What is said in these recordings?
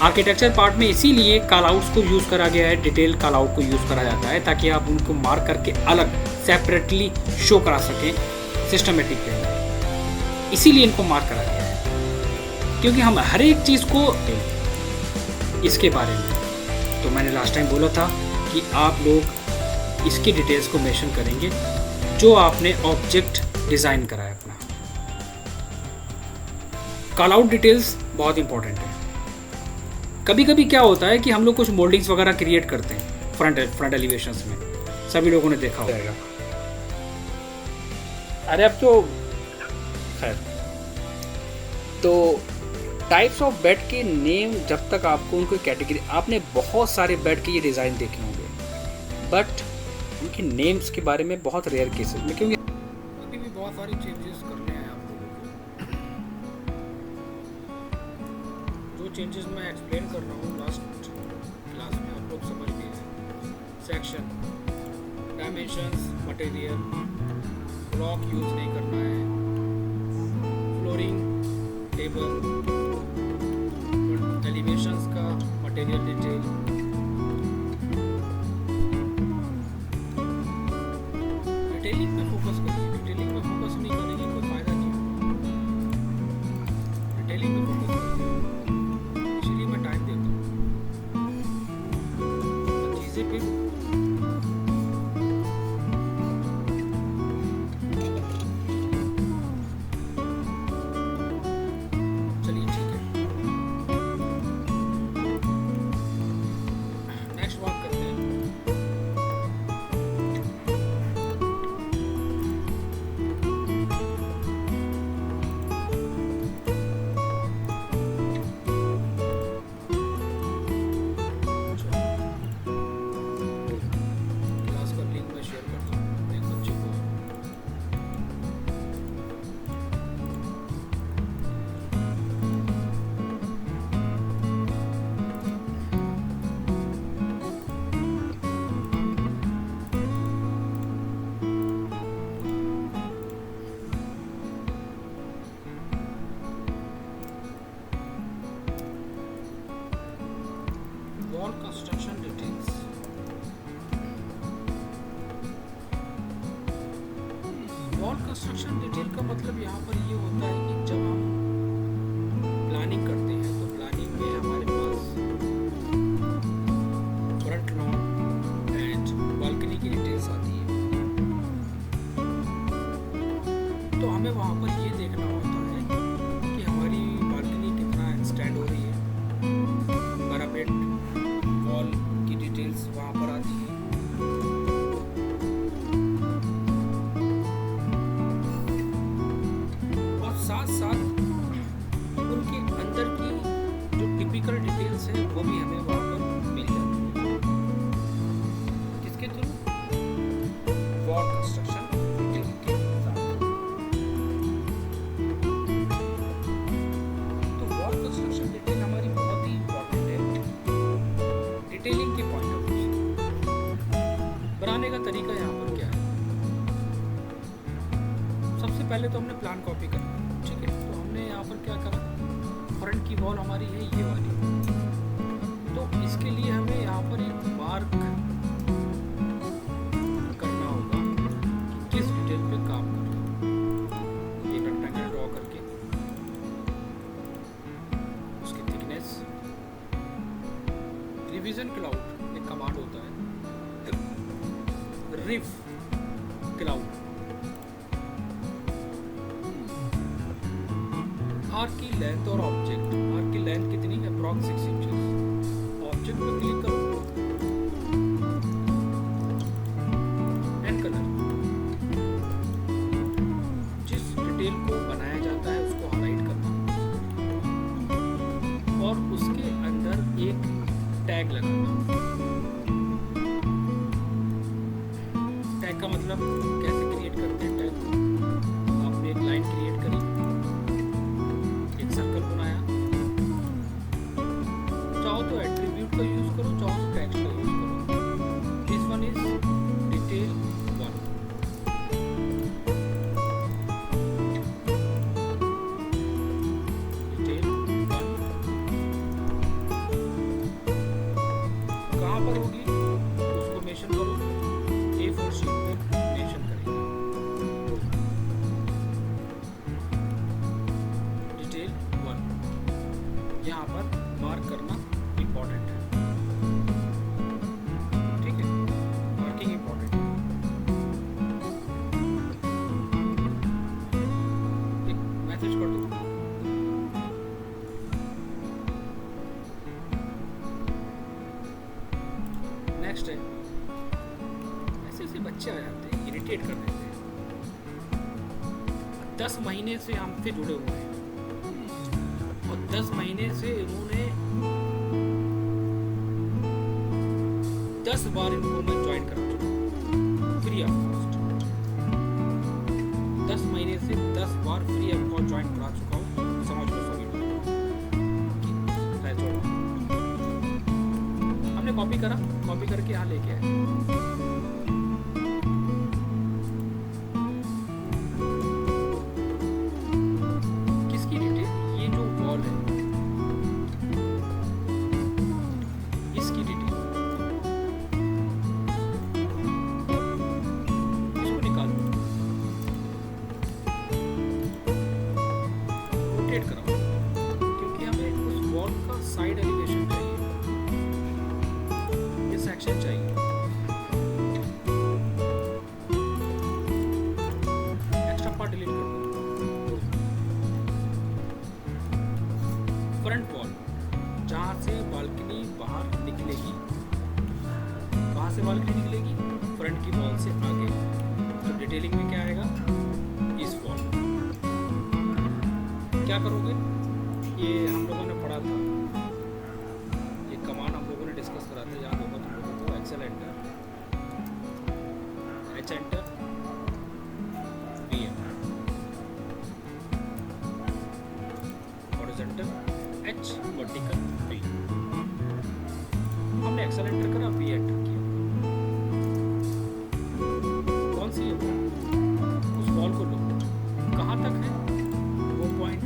Architecture part में इसीलिए callouts को यूज़ करा गया है, डिटेल कॉलआउट को यूज़ करा जाता है ताकि आप उनको मार्क करके अलग सेपरेटली शो करा सकें सिस्टमेटिक वे में। इसीलिए इनको मार्क करा गया है, क्योंकि हम हर एक चीज़ को इसके बारे में, तो मैंने लास्ट टाइम बोला था कि आप लोग इसकी डिटेल्स को मेंशन करेंगे जो आपने ऑब्जेक्ट डिज़ाइन करा है अपना। कॉल आउट डिटेल्स बहुत इंपॉर्टेंट है। कभी कभी क्या होता है कि हम लोग कुछ मोल्डिंग्स वगैरह क्रिएट करते हैं फ्रंट एलिवेशंस में, सभी लोगों ने देखा होगा। अरे अब तो खैर, तो टाइप्स ऑफ बेड के नेम, जब तक आपको उनको कैटेगरी, आपने बहुत सारे बेड के ये डिज़ाइन देखे होंगे, बट उनके नेम्स के बारे में बहुत रेयर केसेस में, क्योंकि अभी भी बहुत सारी चेंजेस करने हैं आप लोगों को। जो चेंजेस मैं एक्सप्लेन कर रहा हूँ लास्ट क्लास में आप लोग समझ गए हैं। Section, dimensions, material, block use नहीं करना है, फ्लोरिंग, टेबल, एलिवेशंस का मटेरियल डिटेल, डिटेलिंग पे फोकस करिए। डिटेलिंग पे फोकस नहीं करेंगे कोई फायदा नहीं होगा। डिटेलिंग पे फोकस करिए, इसलिए मैं टाइम देता हूँ चीज़ें पे। चलिए ठीक है, नेक्स्ट बात करते हैं। क्लास का लिंक मैं शेयर कर दूँ एक बच्चे को। Wall construction details. Wall construction detail का मतलब यहाँ पर ये होता है कि जब हम प्लानिंग करते हैं तो प्लानिंग में हमारे पास फ्रंट लॉन एंड बालकनी की डिटेल्स आती है, तो हमें वहाँ पर ये देखना होता है कि हमारी बालकनी कितना एक्सटेंड हो रही है, पैरापेट, वॉल की डिटेल्स वहाँ पर आती है। और साथ साथ उनके अंदर की जो टिपिकल डिटेल्स हैं वो भी हमें वहाँ पर मिल जाती है। किसके थ्रू? वॉल कंस्ट्रक्शन डिटेल के साथ। तो वॉल कंस्ट्रक्शन डिटेल हमारी बहुत ही इम्पोर्टेंट है डिटेलिंग के पॉइंट ऑफ व्यू से। बनाने का तरीका यहाँ पर क्या है? सबसे पहले तो हमने प्लान कॉपी करना, ठीक है। तो हमने यहाँ पर क्या करा, फ्रंट की वॉल हमारी है ये वाली, तो इसके लिए हमें यहाँ पर एक मार्क करना होगा कि किस डिटेल पे काम करना है। एक रेक्टेंगल ड्रॉ करके उसकी थिकनेस, रिवीजन क्लाउड एक कमांड होता है, रिफ क्लाउड, आर्क की लेंथ और ऑब्जेक्ट, आर्क की लेंथ कितनी है? Approx 6 inches. ऑब्जेक्ट पर क्लिक करो एंड कलर, जिस डिटेल को बनाया जाता है उसको हाईलाइट करना और उसके अंदर एक टैग लगाना। टैग का मतलब कैसे क्रिएट करते हैं टैग को? आपने एक लाइन क्रिएट करी, सर्कल बनाया, चाहो तो एट्रीब्यूट का यूज करो, चाहो यहाँ पर मार्क करना इम्पोर्टेंट है, ठीक है, मार्किंग इम्पोर्टेंट है। एक मैसेज कर दो, नेक्स्ट है, ऐसे ऐसे बच्चे आ जाते हैं, इरिटेट कर देते हैं। 10 महीने से हमसे जुड़े हुए हैं और 10 महीने से इन्होंने 10 बार इनको मैं ज्वाइन करा चुका हूँ फ्री ऑफ कॉस्ट। 10 महीने से 10 बार फ्री ऑफ कॉस्ट ज्वाइन करा चुका हूँ, समझ लो सभी लोग। हमने कॉपी करा, कॉपी करके यहाँ लेके आए। किसकी डिटेल? ये जो वॉल है इसकी डिटेल, इसको निकालो, रोटेट कराओ, क्योंकि हमें उस वॉल का साइड एलिवेशन चाहिए, ये सेक्शन चाहिए। एक्स्ट्रा पार्ट डिलीट कर दो। फ्रंट वॉल, जहाँ से बालकनी बाहर निकलेगी, कहाँ से बालकनी निकलेगी? फ्रंट की वॉल से आगे। तो डिटेलिंग में क्या आएगा? इस वॉल। क्या करोगे? ये हम लोगों ने पढ़ा था, ये कमांड हम लोगों ने डिस्कस करा था, याद होगा तुम लोगों को। Excel enter, H enter, V enter, horizontal H, vertical V. हमने एक्सेल एंटर करा, वी एंटर किया। कौन सी है वॉल? उस वॉल को लो, कहाँ तक है वो पॉइंट।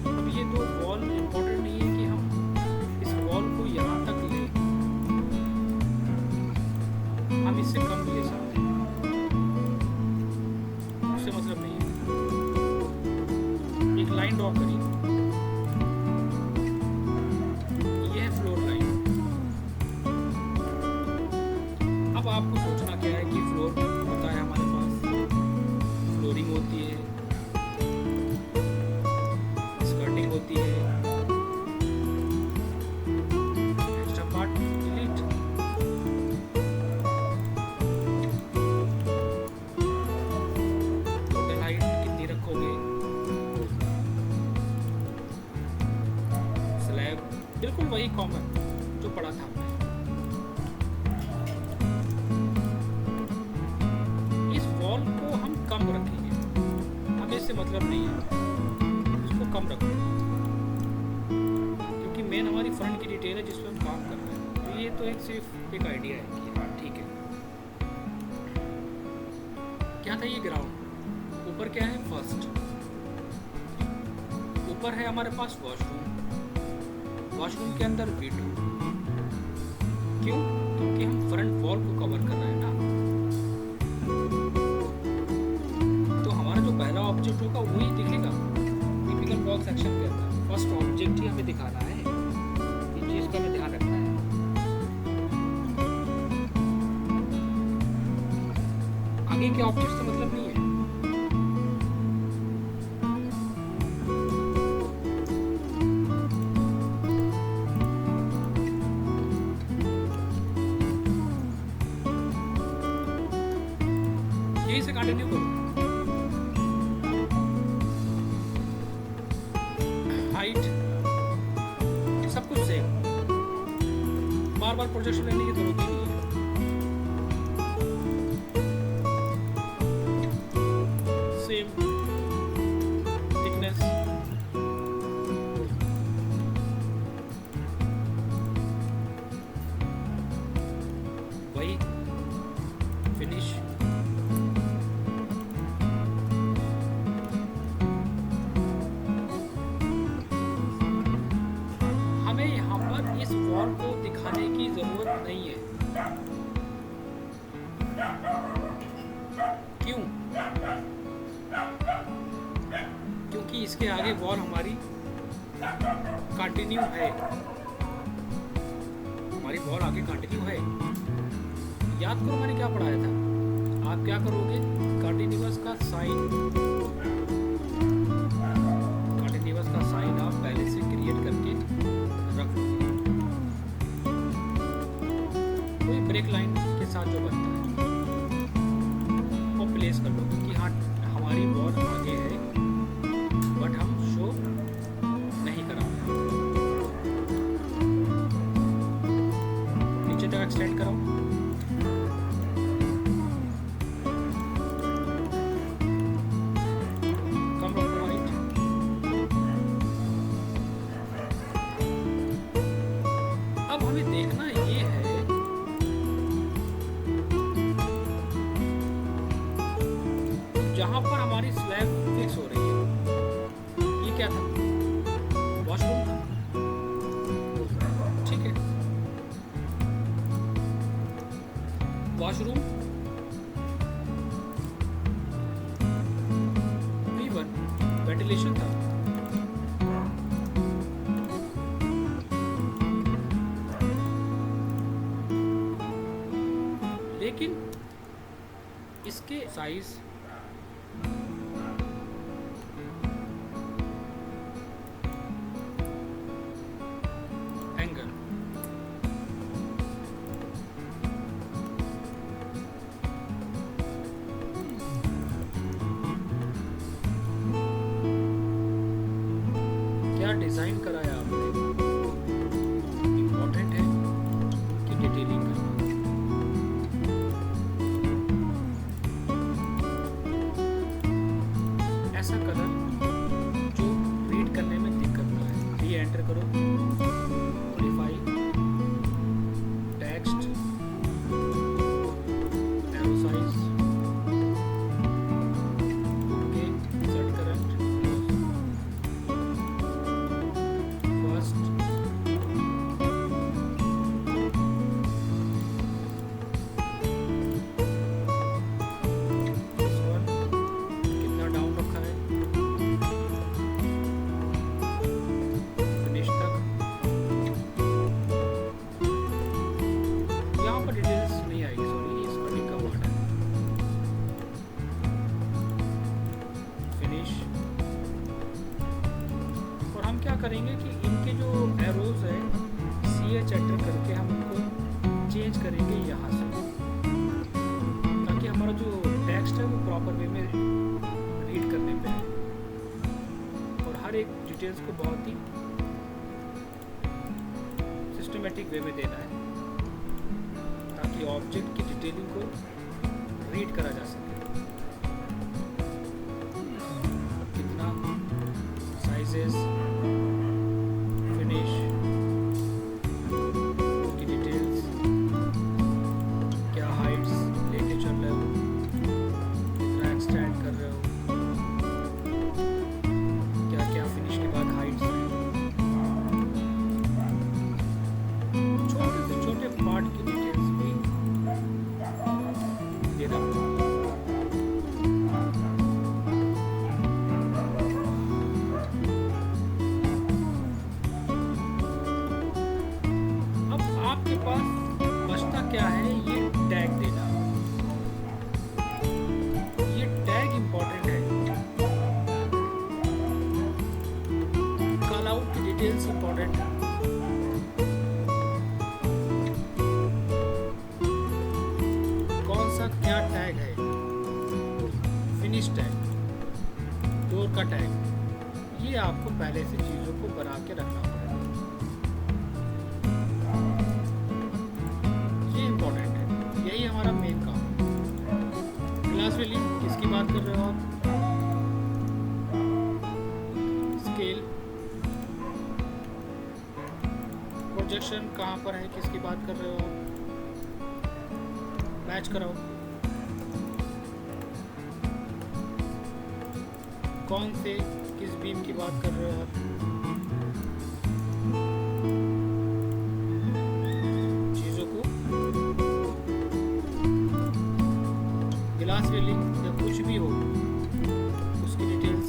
अब ये दो वॉल इंपॉर्टेंट नहीं है कि हम इस वॉल को यहाँ तक ले, हम इससे कम ले सकते हैं, उससे मतलब नहीं है। एक लाइन ड्रॉ करिए, ये है फ्लोर लाइन। अब आपको सोचना क्या है कि फ्लोर होता है हमारे पास, फ्लोरिंग होती है, स्कर्टिंग होती है, extra part delete. Total height कितनी रखोगे? स्लैब बिल्कुल वही कॉमन जो पढ़ा था हमने। इस वॉल को हम कम रखेंगे, हमें इससे मतलब नहीं है, इसको कम रखो, क्योंकि मेन हमारी फ्रंट की डिटेल है जिस पर हम काम कर रहे हैं। तो ये तो एक सिर्फ एक आइडिया है कि हाँ ठीक है। क्या था ये? ग्राउंड। ऊपर क्या है? फर्स्ट। ऊपर है हमारे पास वॉशरूम, वॉशरूम के अंदर V2। क्यों? क्योंकि हम फ्रंट वॉल को कवर कर रहे हैं ना। तो हमारा जो पहला ऑब्जेक्ट होगा वही दिखेगा टिपिकल वॉल सेक्शन के अंदर। फर्स्ट ऑब्जेक्ट ही हमें दिखाना है, इस चीज का हमें ध्यान रखना है। आगे के ऑब्जेक्ट से मतलब नहीं है। यही से कंटिन्यू करो। हाइट सब कुछ सेम, बार बार प्रोजेक्शन लेने की जरूरत ही नहीं है। सेम थिकनेस, वही फिनिश। हमें यहाँ पर इस वॉल को दिखाने की जरूरत नहीं है। क्यों? क्योंकि इसके आगे वॉल हमारी कंटिन्यू है, हमारी बॉल आगे कंटिन्यू है। याद करो मैंने क्या पढ़ाया था। आप क्या करोगे, कंटिन्यूअस का साइन, कंटिन्यूअस का साइन आप पहले से क्रिएट करके रख लो, कोई ब्रेक लाइन के साथ जो बनता है वो प्लेस कर लो कि हाँ हमारी बॉल आगे है बट हम शो नहीं करा, नीचे तक एक्सटेंड कराओ। देखना ये है जहां पर हमारी स्लैब फिक्स हो रही है, ये क्या था, वॉशरूम था, ठीक है, वॉशरूम V1 वेंटिलेशन था, लेकिन इसके साइज एंगल क्या डिजाइन कराया आपने, इम्पोर्टेंट है कि डिटेलिंग करना। ऐसा कलर जो रीड करने में दिक्कत ना है, री एंटर करो, modify text, arrow size, okay, set current, first, this one कितना डाउन रखा है, फिनिश तक। यहाँ पर डिटेल्स नहीं आएगी, सॉरी इस कटिंग का पार्ट है, फिनिश। और हम क्या करेंगे कि इनके जो एरोज है CH एंटर करके हम उनको चेंज करेंगे यहाँ से, ताकि हमारा जो टेक्स्ट है वो प्रॉपर वे में रीड करने पे है और हर एक डिटेल्स को बहुत ही सिस्टमेटिक वे में देना है ताकि ऑब्जेक्ट की डिटेलिंग को रीड करा जा सके। कितना साइजेस, फिनिश, की डिटेल्स, क्या हाइट्स लेके चल रहे हो, कितना एक्सटेंड कर रहे हो, क्या क्या फिनिश के बाद हाइट्स हैं, छोटे से छोटे पार्ट की डिटेल्स भी देना। अब आपके पास बचता क्या है, ये टैग देना। ये टैग इंपॉर्टेंट है, कॉल आउट की डिटेल्स इंपॉर्टेंट है। कौन सा क्या टैग है, फिनिश टैग, डोर का टैग, ये आपको पहले से चीज़ों को बना के रखना पड़ेगा, ये इंपॉर्टेंट है, यही हमारा मेन काम है। ग्लास रिलीफ किसकी बात कर रहे हो आप, स्केल, प्रोजेक्शन कहाँ पर है, किसकी बात कर रहे हो आप, मैच कराओ, कौन से किस बीम की बात कर रहे हो आप, चीज़ों को ग्लास रेलिंग या कुछ भी हो उसकी डिटेल्स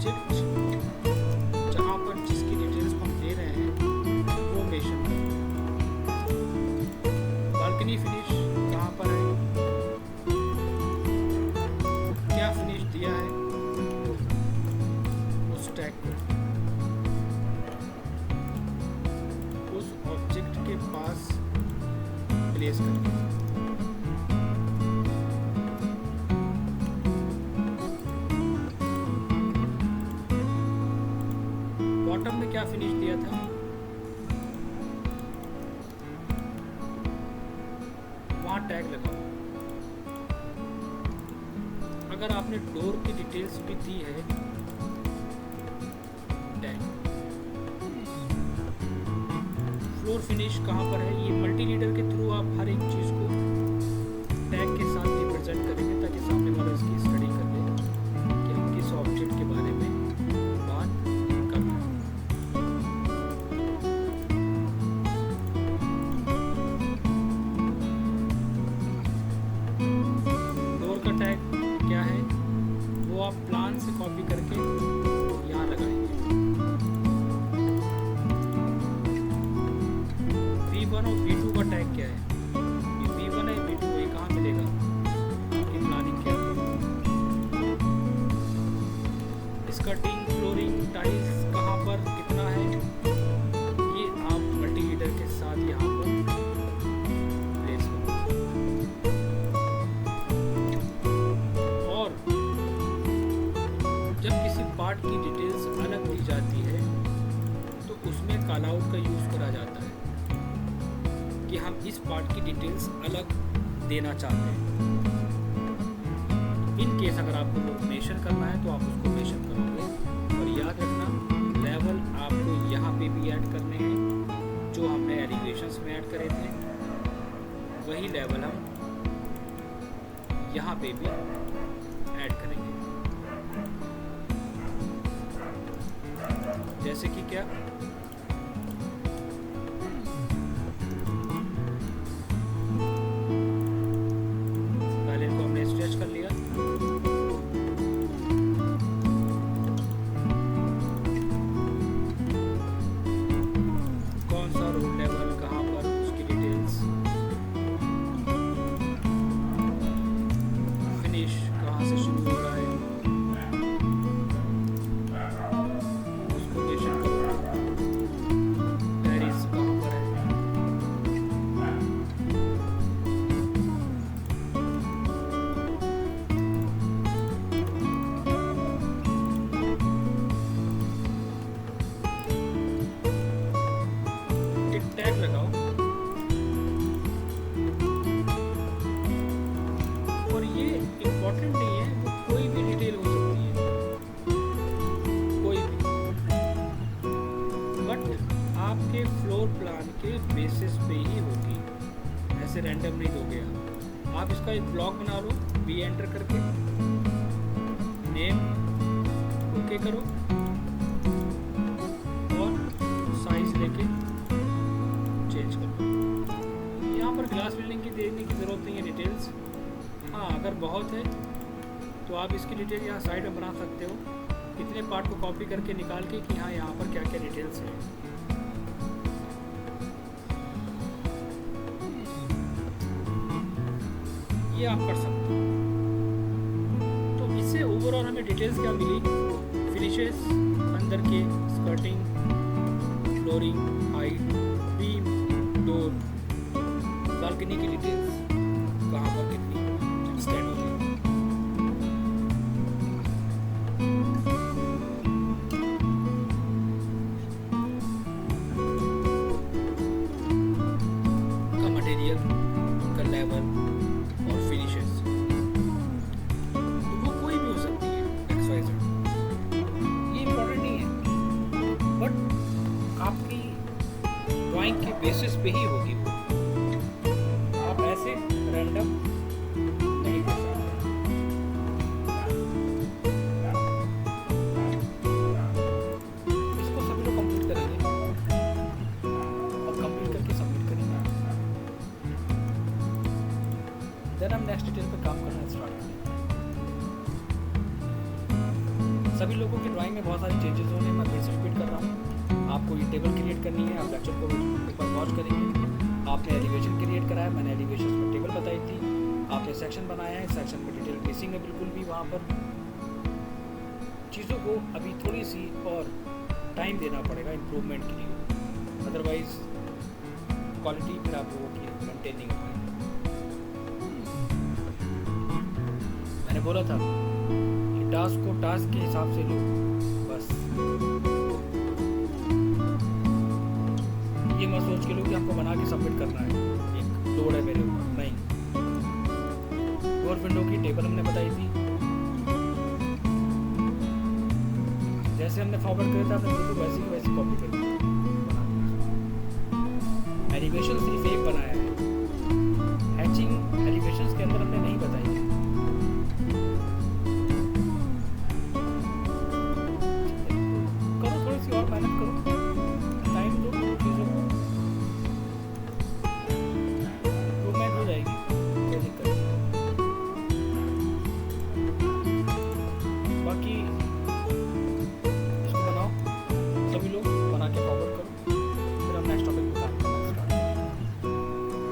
ऑब्जेक्ट जहाँ पर जिसकी डिटेल्स हम दे रहे हैं वो मेंशन करें। बालकनी फिनिश कहाँ पर है, क्या फिनिश दिया है, उस टैग को उस ऑब्जेक्ट के पास प्लेस करें। बॉटम में क्या फिनिश दिया था, वहां टैग लगाओ। अगर आपने डोर की डिटेल्स भी दी है, टैग। फ्लोर फिनिश कहाँ पर है, ये मल्टी लीडर के थ्रू आप हर एक चीज को टैग के साथ रिप्रेजेंट करेंगे ताकि सामने वाला इसकी स्टडी कर ले कि हम किस ऑब्जेक्ट के बारे में बात कर रहे हैं। डोर का टैग क्या है, वो आप प्लान से कॉपी करके यहाँ लगाएंगे। V1 और V2 का टैग क्या है, ये V1 है V2 ये कहाँ मिलेगा, आपकी प्लानिंग क्या है। स्कर्टिंग, फ्लोरिंग, टाइल्स कहाँ पर कितना है, ये आप मल्टी लीडर के साथ यहाँ पर प्लेस करो। और जब किसी पार्ट की डिटेल्स अलग दी जाती है तो उसमें कॉल आउट का यूज़ करा जाता है कि हम इस पार्ट की डिटेल्स अलग देना चाहते हैं। इन केस अगर आपको मेंशन करना है तो आप उसको मेंशन करोगे। और याद रखना लेवल आपको यहाँ पे भी ऐड करने हैं, जो हमने एलिवेशंस में ऐड करे थे वही लेवल हम यहाँ पे भी ऐड करेंगे। जैसे कि क्या, पहले इनको हमने स्ट्रेच कर लिया, कौन सा रोड लेवल कहाँ पर, उसकी डिटेल्स, फिनिश कहाँ से शुरू हो रहा है, उसको मेंशन करो। टेरिस कहाँ पर है, एक टैग लगाओ। और ये इम्पोर्टेंट नहीं है, वो कोई भी डिटेल हो सकती है, कोई भी, बट आपके फ्लोर प्लान के बेसिस पे ही होगी, ऐसे रैंडम नहीं दोगे आप इसका एक ब्लॉक बना लो, बी एंटर करके नेम ओके करो और साइज लेके चेंज करो। यहाँ पर ग्लास बिल्डिंग की देने की ज़रूरत नहीं है डिटेल्स। हाँ, अगर बहुत है तो आप इसकी डिटेल यहाँ साइड में बना सकते हो, कितने पार्ट को कॉपी करके निकाल के कि हाँ यहाँ पर क्या क्या डिटेल्स है। ये आप कर सकते हो। तो इससे ओवरऑल हमें डिटेल्स क्या मिली, फिनिशेस, अंदर के skirting, flooring, height, beam, door, balcony की डिटेल्स, कहाँ पर कितनी स्टैंड होगी। का मटेरियल, का लेवल और फिनिशेस, तो वो कोई भी हो सकती है, XYZ, ये इम्पोर्टेंट नहीं है, बट आपकी ड्राइंग के बेसिस पे ही होगी वो, आप ऐसे रैंडम नहीं कर सकते। इसको सभी लोग कंप्लीट करेंगे और कंप्लीट करके सबमिट करेंगे। देन हम नेक्स्ट डिटेल पे काम करना स्टार्ट करेंगे। सभी लोगों की ड्राइंग ड्राइंग में बहुत सारी चेंजेस होने, मैं फिर से रिपीट कर रहा हूँ। आपको ये टेबल क्रिएट करनी है, आप लेक्चर को एक बार वॉच करेंगे। आपने एलिवेशन क्रिएट करा है, मैंने एलिवेशन में टेबल बताई थी। आपने सेक्शन बनाया है, सेक्शन में डिटेल मिसिंग है बिल्कुल भी। वहाँ पर चीज़ों को अभी थोड़ी सी और टाइम देना पड़ेगा इम्प्रूवमेंट के लिए, अदरवाइज क्वालिटी फिर आप लोगों की मेंटेन नहीं हो पाएगी। मैंने बोला था कि टास्क को टास्क के हिसाब से लो, बस ये मत सोच के लो कि आपको बना के सबमिट करना है, एक लोड है मेरे ऊपर, नहीं। और विंडो की टेबल हमने बताई थी, जैसे हमने फॉरवर्ड किया था हमने बिल्कुल वैसी की वैसी कॉपी कर दी। एलिवेशन सिर्फ एक बनाया है, हैचिंग एलिवेशंस के अंदर हमने नहीं बताई थी। करो थोड़ी सी और मेहनत करो, टाइम दो चीज़ों को, इम्प्रूवमेंट हो जाएगी, कोई दिक्कत नहीं। बाकी इसको बनाओ, सभी लोग बना के फॉरवर्ड करो, फिर हम नेक्स्ट टॉपिक पे काम करना स्टार्ट करें।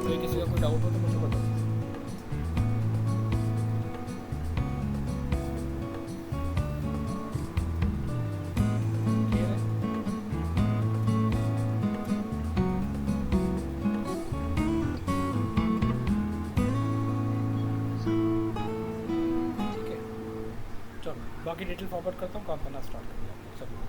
कोई किसी का कोई डाउट हो तो मुझे बताओ। क्लियर है? ठीक है, चलो बाकी डिटेल फॉरवर्ड करता हूँ, काम करना स्टार्ट कर दिया सभी लोग।